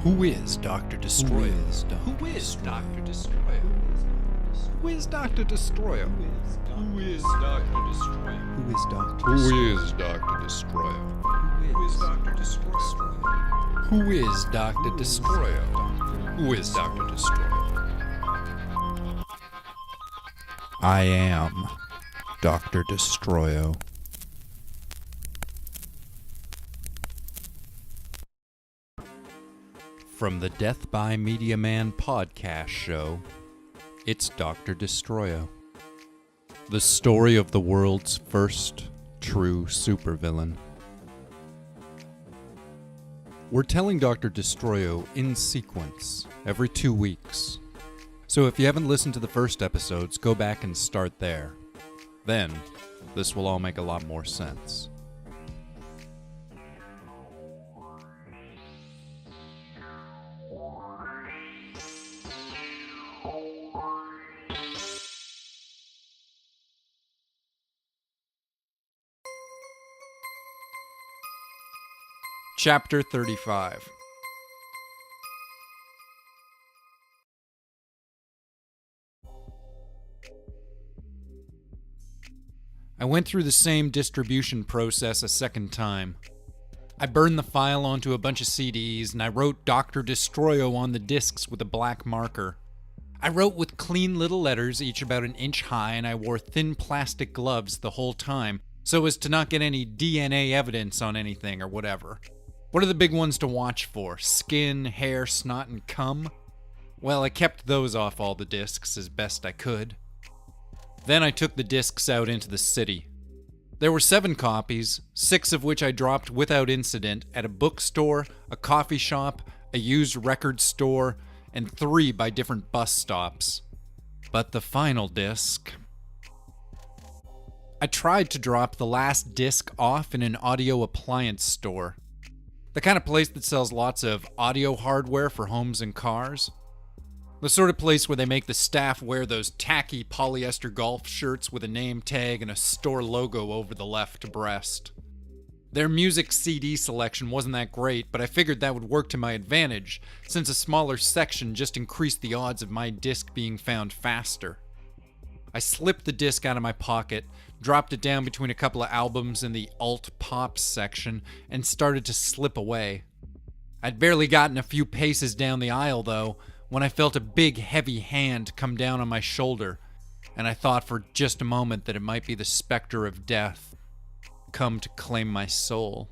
Who is Dr. Destroyo? Who is Dr. Destroyo? Who is Dr. Destroyo? Who is Dr. Destroyo? Who is Dr. Who is Dr. Destroyo? Who is Dr. Destroyo? Who is Dr. Destroyo? Who is Dr. Destroyo? I am Dr. Destroyo. From the Death by Media Man podcast show, it's Dr. Destroyo. The story of the world's first true supervillain. We're telling Dr. Destroyo in sequence every 2 weeks. So if you haven't listened to the first episodes, go back and start there. Then, this will all make a lot more sense. Chapter 35. I went through the same distribution process a second time. I burned the file onto a bunch of CDs and I wrote Dr. Destroyo on the discs with a black marker. I wrote with clean little letters, each about an inch high, and I wore thin plastic gloves the whole time so as to not get any DNA evidence on anything or whatever. What are the big ones to watch for? Skin, hair, snot, and cum? Well, I kept those off all the discs as best I could. Then I took the discs out into the city. There were 7 copies, 6 of which I dropped without incident at a bookstore, a coffee shop, a used record store, and 3 by different bus stops. But the final disc... I tried to drop the last disc off in an audio appliance store. The kind of place that sells lots of audio hardware for homes and cars. The sort of place where they make the staff wear those tacky polyester golf shirts with a name tag and a store logo over the left breast. Their music CD selection wasn't that great, but I figured that would work to my advantage, since a smaller section just increased the odds of my disc being found faster. I slipped the disc out of my pocket, dropped it down between a couple of albums in the alt-pop section, and started to slip away. I'd barely gotten a few paces down the aisle, though, when I felt a big, heavy hand come down on my shoulder, and I thought for just a moment that it might be the specter of death, come to claim my soul.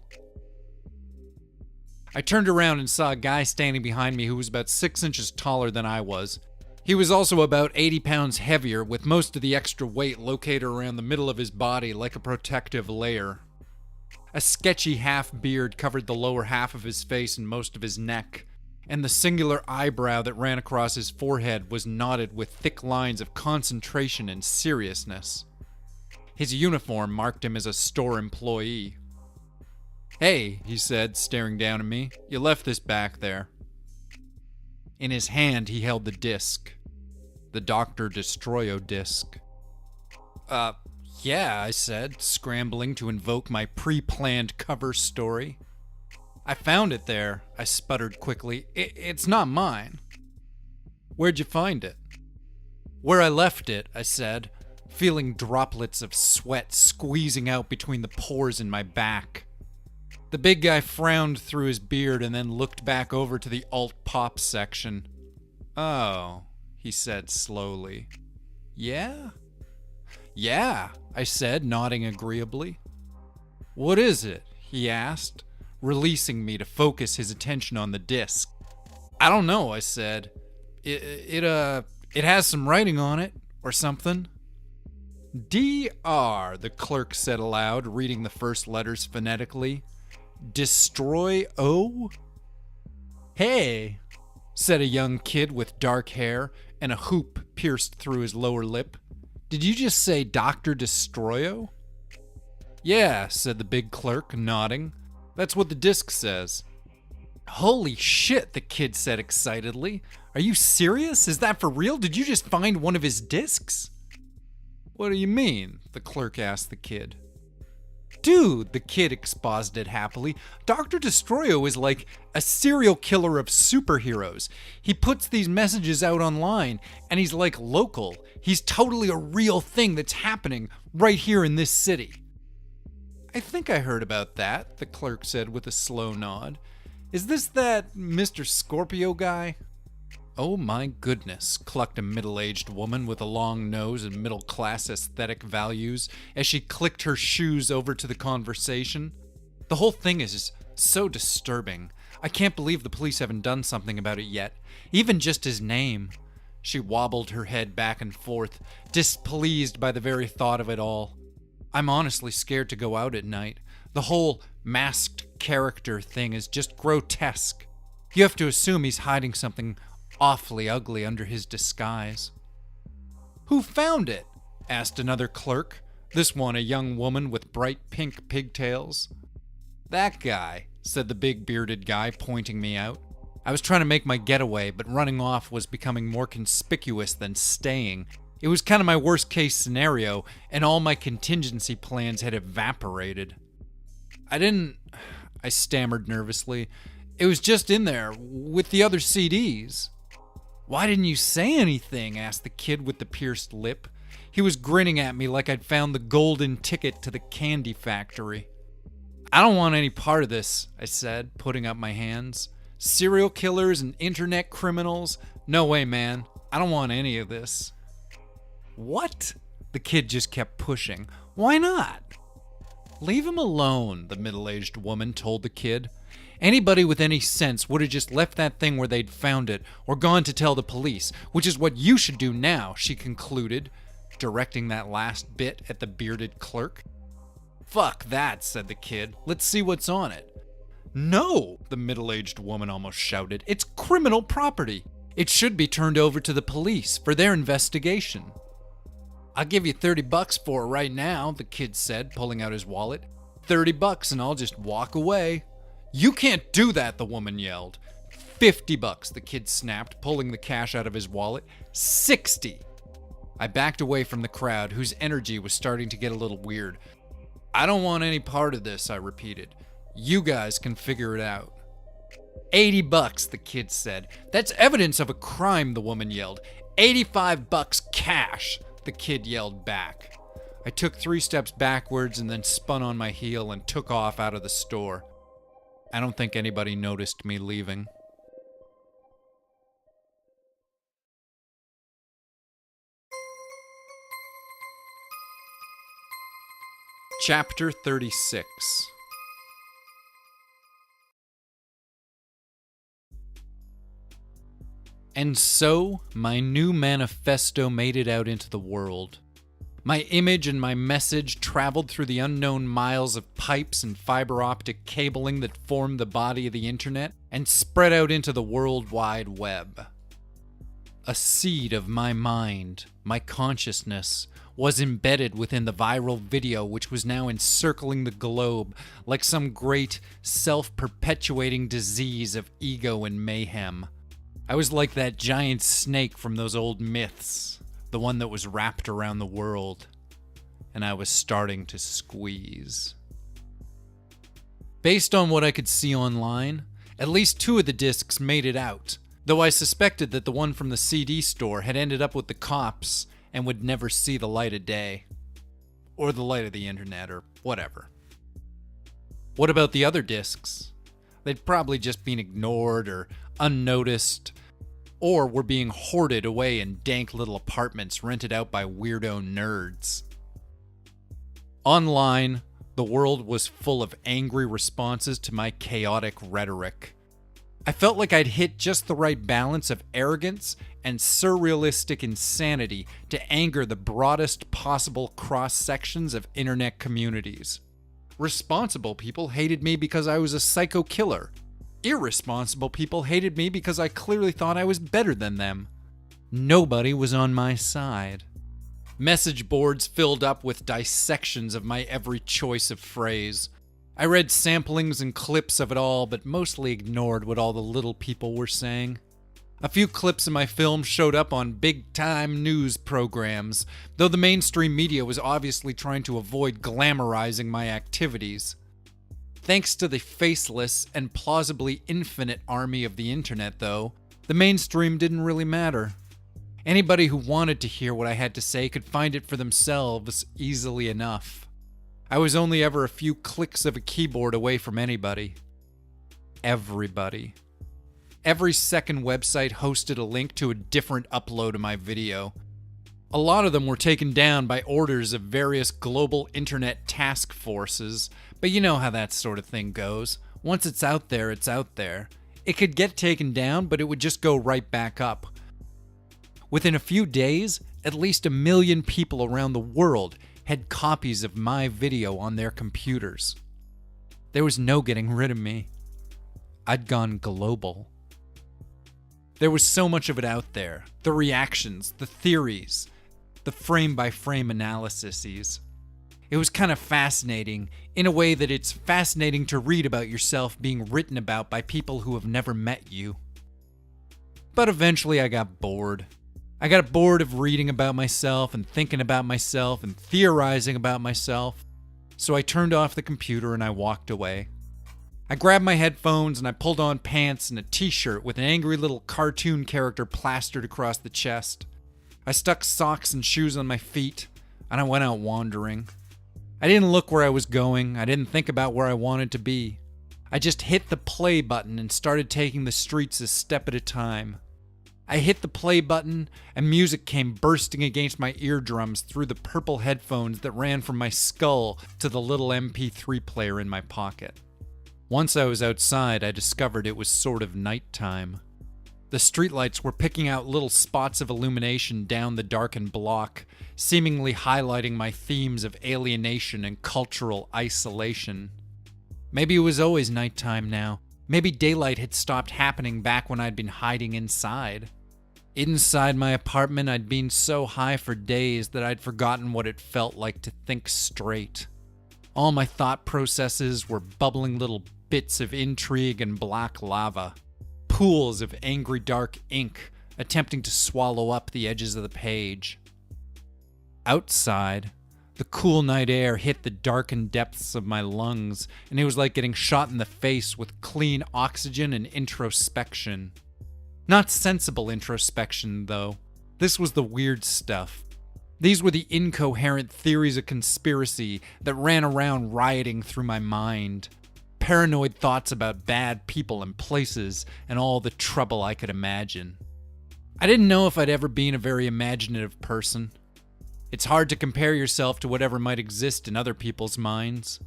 I turned around and saw a guy standing behind me who was about 6 inches taller than I was. He was also about 80 pounds heavier, with most of the extra weight located around the middle of his body like a protective layer. A sketchy half-beard covered the lower half of his face and most of his neck, and the singular eyebrow that ran across his forehead was knotted with thick lines of concentration and seriousness. His uniform marked him as a store employee. "Hey," he said, staring down at me, "you left this back there." In his hand, he held the disc. The Dr. Destroyo disc. Yeah, I said, scrambling to invoke my pre-planned cover story. "I found it there," I sputtered quickly. It's not mine." "Where'd you find it?" "Where I left it," I said, feeling droplets of sweat squeezing out between the pores in my back. The big guy frowned through his beard and then looked back over to the alt-pop section. "Oh," he said slowly. "Yeah?" "Yeah," I said, nodding agreeably. "What is it?" he asked, releasing me to focus his attention on the disc. "I don't know," I said. It has some writing on it, or something." "D-R," the clerk said aloud, reading the first letters phonetically. "Destroy-O?" "Hey," said a young kid with dark hair and a hoop pierced through his lower lip. "Did you just say Dr. Destroyo?" "Yeah," said the big clerk, nodding. "That's what the disc says." "Holy shit," the kid said excitedly. "Are you serious? Is that for real? Did you just find one of his discs?" "What do you mean?" the clerk asked the kid. Dude, the kid exposited happily, Dr. Destroyo is like a serial killer of superheroes. He puts these messages out online, and he's like local. He's totally a real thing that's happening right here in this city. I think I heard about that, the clerk said with a slow nod. Is this that Mr. Scorpio guy? Oh my goodness, clucked a middle-aged woman with a long nose and middle-class aesthetic values as she clicked her shoes over to the conversation. The whole thing is so disturbing. I can't believe the police haven't done something about it yet, even just his name. She wobbled her head back and forth, displeased by the very thought of it all. I'm honestly scared to go out at night. The whole masked character thing is just grotesque. You have to assume he's hiding something awfully ugly under his disguise. Who found it? Asked another clerk, this one a young woman with bright pink pigtails. That guy, said the big bearded guy, pointing me out. I was trying to make my getaway, but running off was becoming more conspicuous than staying. It was kind of my worst case scenario, and all my contingency plans had evaporated. I stammered nervously. It was just in there, with the other CDs. Why didn't you say anything? Asked the kid with the pierced lip. He was grinning at me like I'd found the golden ticket to the candy factory. I don't want any part of this, I said, putting up my hands. Serial killers and internet criminals? No way, man. I don't want any of this. What? The kid just kept pushing. Why not? Leave him alone, the middle-aged woman told the kid. Anybody with any sense would have just left that thing where they'd found it or gone to tell the police, which is what you should do now, she concluded, directing that last bit at the bearded clerk. Fuck that, said the kid. Let's see what's on it. No, the middle-aged woman almost shouted. It's criminal property. It should be turned over to the police for their investigation. I'll give you $30 for it right now, the kid said, pulling out his wallet. $30 and I'll just walk away. You can't do that, the woman yelled. $50, the kid snapped, pulling the cash out of his wallet. $60. I backed away from the crowd, whose energy was starting to get a little weird. I don't want any part of this, I repeated. You guys can figure it out. $80, the kid said. That's evidence of a crime, the woman yelled. $85 cash, the kid yelled back. I took 3 steps backwards and then spun on my heel and took off out of the store. I don't think anybody noticed me leaving. Chapter 36. And so, my new manifesto made it out into the world. My image and my message traveled through the unknown miles of pipes and fiber optic cabling that formed the body of the internet and spread out into the World Wide Web. A seed of my mind, my consciousness, was embedded within the viral video which was now encircling the globe like some great self-perpetuating disease of ego and mayhem. I was like that giant snake from those old myths, the one that was wrapped around the world, and I was starting to squeeze. Based on what I could see online, at least 2 of the discs made it out, though I suspected that the one from the CD store had ended up with the cops and would never see the light of day. Or the light of the internet, or whatever. What about the other discs? They'd probably just been ignored or unnoticed, or were being hoarded away in dank little apartments rented out by weirdo nerds. Online, the world was full of angry responses to my chaotic rhetoric. I felt like I'd hit just the right balance of arrogance and surrealistic insanity to anger the broadest possible cross-sections of internet communities. Responsible people hated me because I was a psycho killer. Irresponsible people hated me because I clearly thought I was better than them. Nobody was on my side. Message boards filled up with dissections of my every choice of phrase. I read samplings and clips of it all, but mostly ignored what all the little people were saying. A few clips of my film showed up on big-time news programs, though the mainstream media was obviously trying to avoid glamorizing my activities. Thanks to the faceless and plausibly infinite army of the internet, though, the mainstream didn't really matter. Anybody who wanted to hear what I had to say could find it for themselves easily enough. I was only ever a few clicks of a keyboard away from anybody. Everybody. Every second website hosted a link to a different upload of my video. A lot of them were taken down by orders of various global internet task forces, but you know how that sort of thing goes. Once it's out there, it's out there. It could get taken down, but it would just go right back up. Within a few days, at least 1 million people around the world had copies of my video on their computers. There was no getting rid of me. I'd gone global. There was so much of it out there. The reactions, the theories, the frame-by-frame analyses. It was kind of fascinating, in a way that it's fascinating to read about yourself being written about by people who have never met you. But eventually I got bored. I got bored of reading about myself and thinking about myself and theorizing about myself, so I turned off the computer and I walked away. I grabbed my headphones and I pulled on pants and a t-shirt with an angry little cartoon character plastered across the chest. I stuck socks and shoes on my feet and I went out wandering. I didn't look where I was going. I didn't think about where I wanted to be. I just hit the play button and started taking the streets a step at a time. I hit the play button and music came bursting against my eardrums through the purple headphones that ran from my skull to the little MP3 player in my pocket. Once I was outside, I discovered it was sort of nighttime. The streetlights were picking out little spots of illumination down the darkened block, seemingly highlighting my themes of alienation and cultural isolation. Maybe it was always nighttime now. Maybe daylight had stopped happening back when I'd been hiding inside. Inside my apartment, I'd been so high for days that I'd forgotten what it felt like to think straight. All my thought processes were bubbling little bits of intrigue and black lava, pools of angry dark ink attempting to swallow up the edges of the page. Outside, the cool night air hit the darkened depths of my lungs, and it was like getting shot in the face with clean oxygen and introspection. Not sensible introspection, though. This was the weird stuff. These were the incoherent theories of conspiracy that ran around rioting through my mind. Paranoid thoughts about bad people and places and all the trouble I could imagine. I didn't know if I'd ever been a very imaginative person. It's hard to compare yourself to whatever might exist in other people's minds.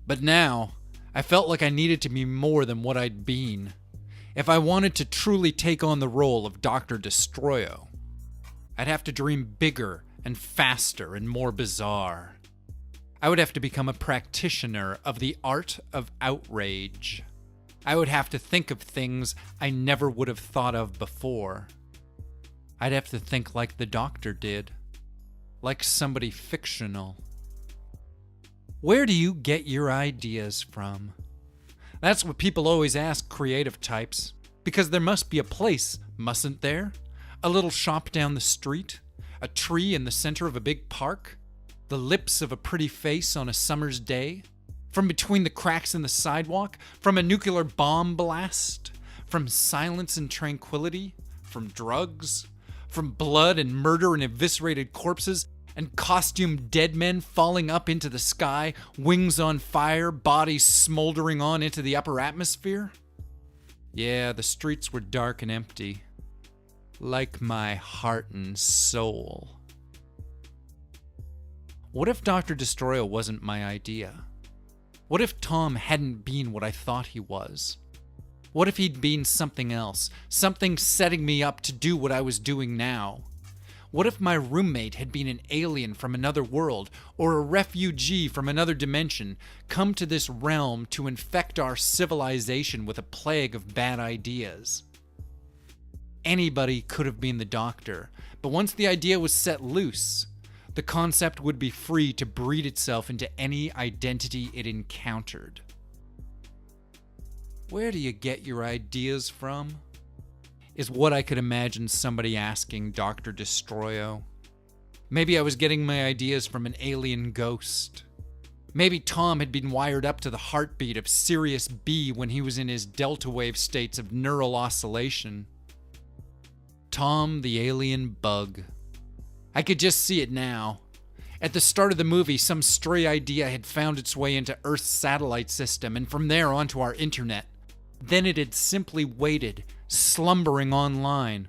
But now, I felt like I needed to be more than what I'd been. If I wanted to truly take on the role of Dr. Destroyo, I'd have to dream bigger and faster and more bizarre. I would have to become a practitioner of the art of outrage. I would have to think of things I never would have thought of before. I'd have to think like the doctor did. Like somebody fictional. Where do you get your ideas from? That's what people always ask creative types. Because there must be a place, mustn't there? A little shop down the street? A tree in the center of a big park? The lips of a pretty face on a summer's day? From between the cracks in the sidewalk? From a nuclear bomb blast? From silence and tranquility? From drugs? From blood and murder and eviscerated corpses? And costumed dead men falling up into the sky, wings on fire, bodies smoldering on into the upper atmosphere? Yeah, the streets were dark and empty. Like my heart and soul. What if Dr. Destroyo wasn't my idea? What if Tom hadn't been what I thought he was? What if he'd been something else, something setting me up to do what I was doing now? What if my roommate had been an alien from another world, or a refugee from another dimension, come to this realm to infect our civilization with a plague of bad ideas? Anybody could have been the doctor, but once the idea was set loose, the concept would be free to breed itself into any identity it encountered. Where do you get your ideas from? is what I could imagine somebody asking Dr. Destroyo. Maybe I was getting my ideas from an alien ghost. Maybe Tom had been wired up to the heartbeat of Sirius B when he was in his delta wave states of neural oscillation. Tom the alien bug. I could just see it now. At the start of the movie, some stray idea had found its way into Earth's satellite system and from there onto our internet. Then it had simply waited, slumbering online,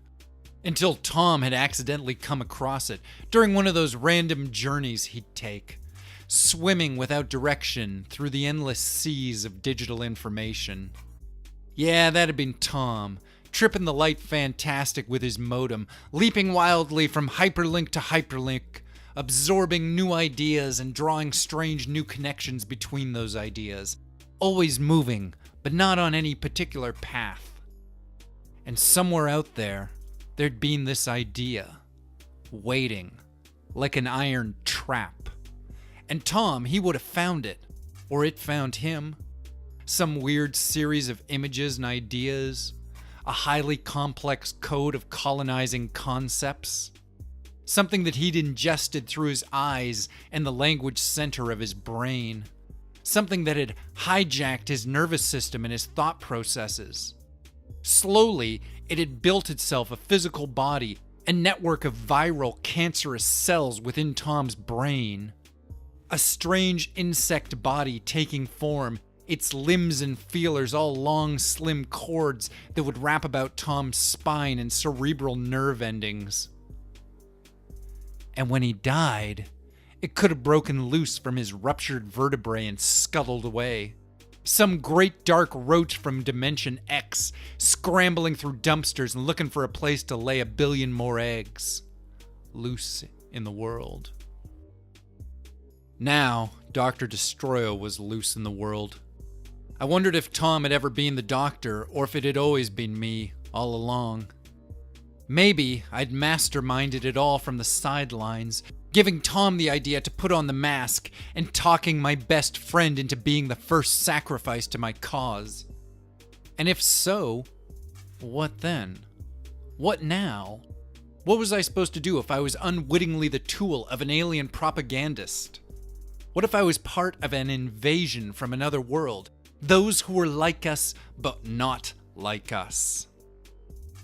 until Tom had accidentally come across it during one of those random journeys he'd take, swimming without direction through the endless seas of digital information. Yeah, that had been Tom, tripping the light fantastic with his modem, leaping wildly from hyperlink to hyperlink, absorbing new ideas and drawing strange new connections between those ideas, always moving, but not on any particular path. And somewhere out there, there'd been this idea, waiting, like an iron trap. And Tom, he would have found it, or it found him. Some weird series of images and ideas, a highly complex code of colonizing concepts, something that he'd ingested through his eyes and the language center of his brain, something that had hijacked his nervous system and his thought processes. Slowly, it had built itself a physical body, a network of viral, cancerous cells within Tom's brain. A strange insect body taking form, its limbs and feelers all long, slim cords that would wrap about Tom's spine and cerebral nerve endings. And when he died, it could have broken loose from his ruptured vertebrae and scuttled away. Some great dark roach from Dimension X, scrambling through dumpsters and looking for a place to lay 1 billion more eggs. Loose in the world. Now, Dr. Destroyo was loose in the world. I wondered if Tom had ever been the doctor, or if it had always been me, all along. Maybe I'd masterminded it all from the sidelines, giving Tom the idea to put on the mask and talking my best friend into being the first sacrifice to my cause. And if so, what then? What now? What was I supposed to do if I was unwittingly the tool of an alien propagandist? What if I was part of an invasion from another world? Those who were like us, but not like us.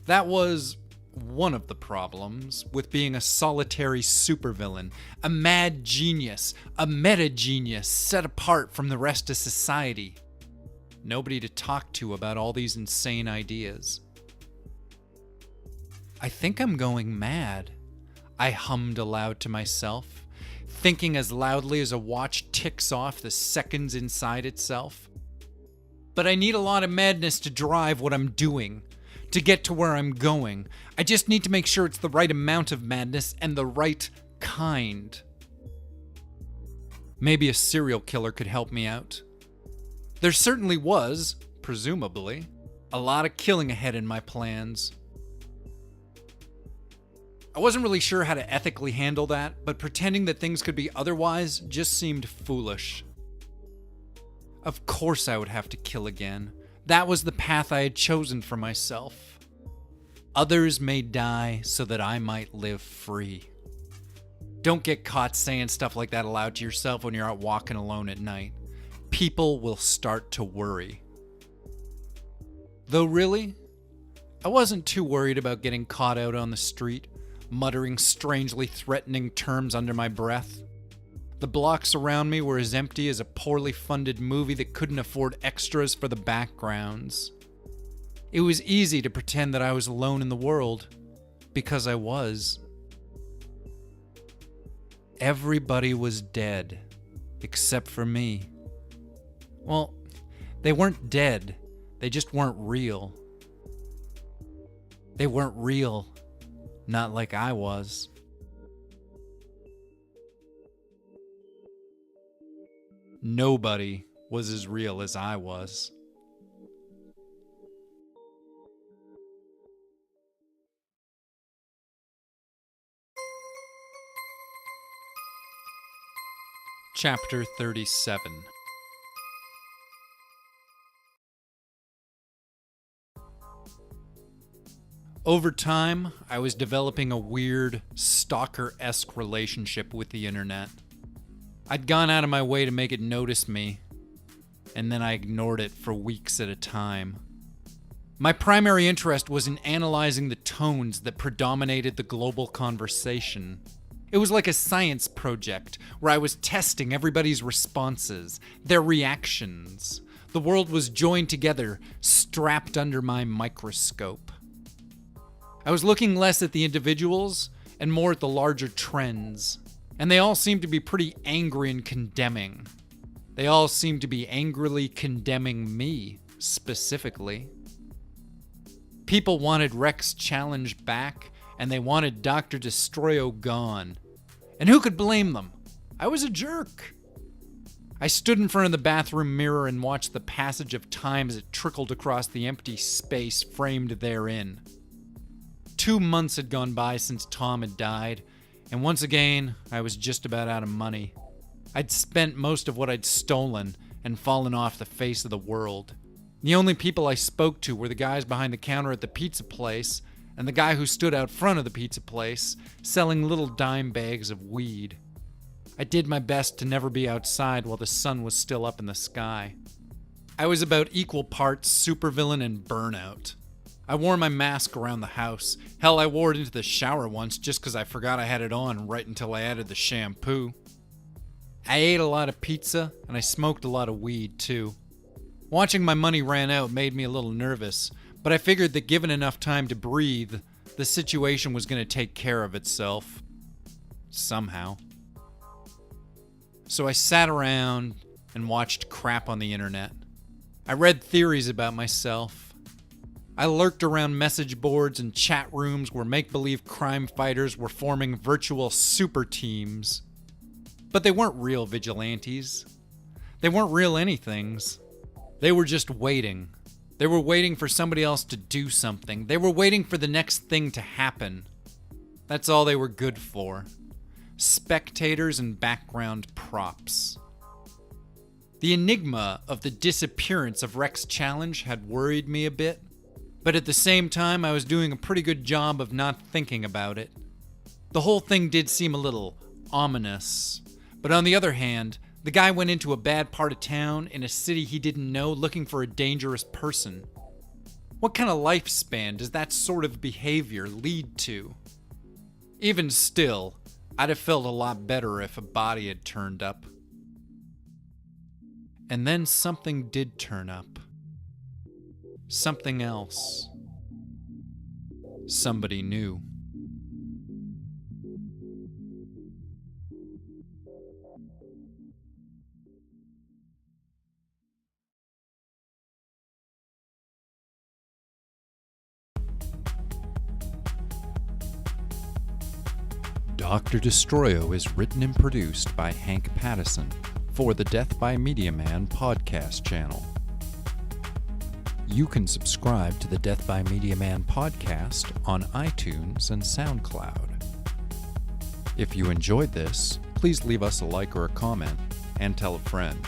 That was one of the problems with being a solitary supervillain, a mad genius, a meta-genius set apart from the rest of society. Nobody to talk to about all these insane ideas. I think I'm going mad, I hummed aloud to myself, thinking as loudly as a watch ticks off the seconds inside itself. But I need a lot of madness to drive what I'm doing, to get to where I'm going. I just need to make sure it's the right amount of madness and the right kind. Maybe a serial killer could help me out. There certainly was, presumably, a lot of killing ahead in my plans. I wasn't really sure how to ethically handle that, but pretending that things could be otherwise just seemed foolish. Of course I would have to kill again. That was the path I had chosen for myself. Others may die so that I might live free. Don't get caught saying stuff like that aloud to yourself when you're out walking alone at night. People will start to worry. Though really, I wasn't too worried about getting caught out on the street, muttering strangely threatening terms under my breath. The blocks around me were as empty as a poorly funded movie that couldn't afford extras for the backgrounds. It was easy to pretend that I was alone in the world, because I was. Everybody was dead, except for me. Well, they weren't dead, they just weren't real. They weren't real, not like I was. Nobody was as real as I was. Chapter 37. Over time, I was developing a weird, stalker-esque relationship with the internet. I'd gone out of my way to make it notice me, and then I ignored it for weeks at a time. My primary interest was in analyzing the tones that predominated the global conversation. It was like a science project where I was testing everybody's responses, their reactions. The world was joined together, strapped under my microscope. I was looking less at the individuals and more at the larger trends, and they all seemed to be pretty angry and condemning. They all seemed to be angrily condemning me, specifically. People wanted Rex Challenge back, and they wanted Dr. Destroyo gone. And who could blame them? I was a jerk. I stood in front of the bathroom mirror and watched the passage of time as it trickled across the empty space framed therein. 2 months had gone by since Tom had died, and once again, I was just about out of money. I'd spent most of what I'd stolen and fallen off the face of the world. The only people I spoke to were the guys behind the counter at the pizza place and the guy who stood out front of the pizza place selling little dime bags of weed. I did my best to never be outside while the sun was still up in the sky. I was about equal parts supervillain and burnout. I wore my mask around the house. Hell, I wore it into the shower once just because I forgot I had it on right until I added the shampoo. I ate a lot of pizza, and I smoked a lot of weed, too. Watching my money ran out made me a little nervous, but I figured that given enough time to breathe, the situation was going to take care of itself. Somehow. So I sat around and watched crap on the internet. I read theories about myself. I lurked around message boards and chat rooms where make-believe crime fighters were forming virtual super teams. But they weren't real vigilantes. They weren't real anythings. They were just waiting. They were waiting for somebody else to do something. They were waiting for the next thing to happen. That's all they were good for. Spectators and background props. The enigma of the disappearance of Rex Challenge had worried me a bit. But at the same time, I was doing a pretty good job of not thinking about it. The whole thing did seem a little ominous. But on the other hand, the guy went into a bad part of town in a city he didn't know looking for a dangerous person. What kind of lifespan does that sort of behavior lead to? Even still, I'd have felt a lot better if a body had turned up. And then something did turn up. Something else. Somebody new. Dr. Destroyo is written and produced by Hank Pattison for the Death by Media Man podcast channel. You can subscribe to the Death by Media Man podcast on iTunes and SoundCloud. If you enjoyed this, please leave us a like or a comment and tell a friend.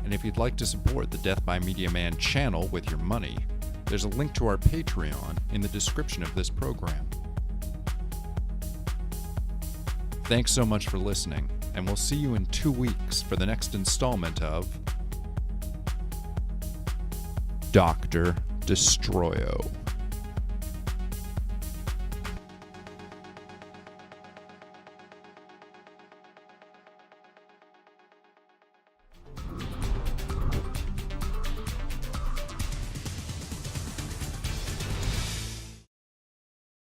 And if you'd like to support the Death by Media Man channel with your money, there's a link to our Patreon in the description of this program. Thanks so much for listening, and we'll see you in 2 weeks for the next installment of Dr. Destroyo.